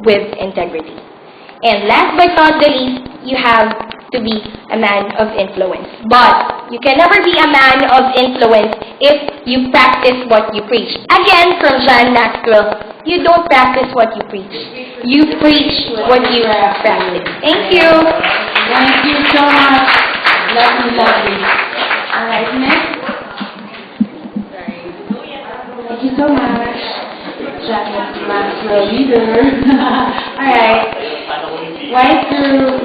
with integrity. And last but not the least, you have to be a man of influence. But you can never be a man of influence if you practice what you preach. Again, from John Maxwell, you don't practice what you preach. You preach what you practice. Thank you. Thank you so much. Lovely, lovely. All right, next. Thank you so much. John Maxwell, leader. All right. White group.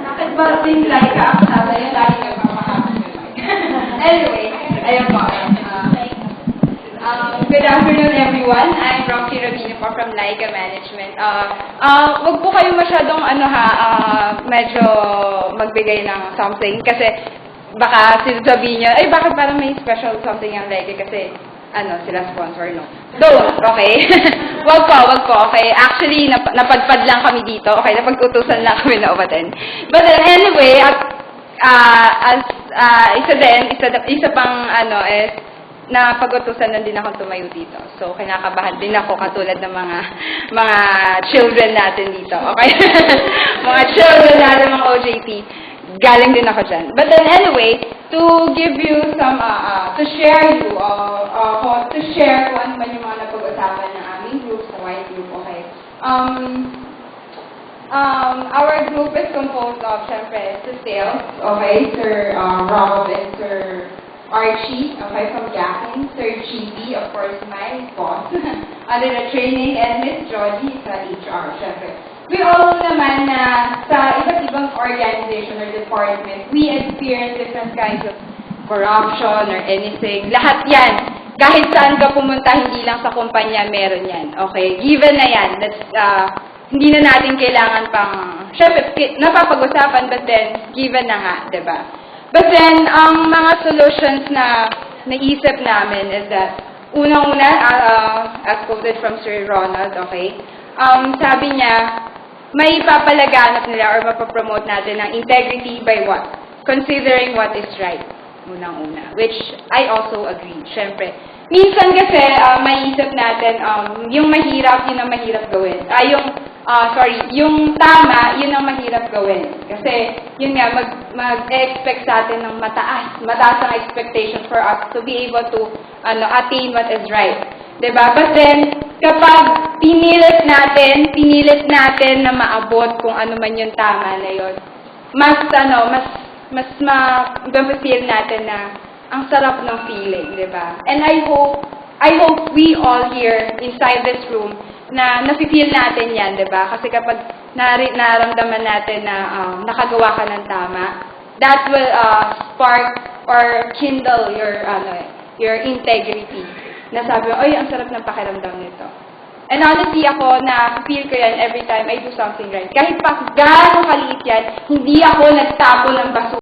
Bakit ba din like ka ang sabi niya? Lagi ka papahapon. Anyway, ayun po. Good afternoon, everyone. I'm Rocky Rodino po from Laika Management. Wag po kayo masyadong medyo magbigay ng something kasi baka sinasabihin niyo, ay bakit parang may special something ang Laika kasi sila sponsor, no? Don't, okay? wag po, okay? Actually, napadpad lang kami dito, okay? Napag-utusan lang kami na umaten. But then, anyway, isa pang is, napag-utusan na din ako tumayo dito. So, kinakabahan din ako katulad ng mga children natin dito, okay? mga children natin, mga OJT. Galing din ako dyan. But then anyway, to give you some, to share kung ano man yung mga napag-usapan ng aming group, sa white group, okay? Our group is composed of, syempre, Sir Sales, okay? Sir Rob and Sir Archie, okay, from Jacqueline, Sir GB, of course, my boss, under the training, and Miss Georgie sa HR, syempre. We all know naman na sa iba't ibang organization or department, we experience different kinds of corruption or anything. Lahat yan. Kahit saan ka pumunta, hindi lang sa kumpanya, meron yan. Okay? Given na yan. That's, hindi na natin kailangan pang, syempre, napapag-usapan, but then, given na nga, diba? But then, ang mga solutions na naisip namin is that, unang-una, as quoted from Sir Ronald, okay? Sabi niya, may papalaganap nila or mapapromote natin ng integrity by what? Considering what is right. Unang-una. Which I also agree. Siyempre. Minsan kasi, maiisip natin, yung mahirap, yun ang mahirap gawin. Yung tama, yun ang mahirap gawin. Kasi, yun nga, mag-expect sa atin ng mataas. Mataas ang expectation for us to be able to attain what is right. Diba? But then, kapag pinilit natin na maabot kung ano man yung tama na yun, mas ma-feel natin na ang sarap ng feeling, diba? And I hope we all here inside this room na nafe-feel natin yan, diba? Kasi kapag naramdaman natin na nakagawa ka ng tama, that will spark or kindle your integrity. Na sabi mo, ay, ang sarap ng pakiramdam nito. And honestly, ako, na-feel ko yan every time I do something right. Kahit pa gaano kaliit yan, hindi ako nagtapo ng basura.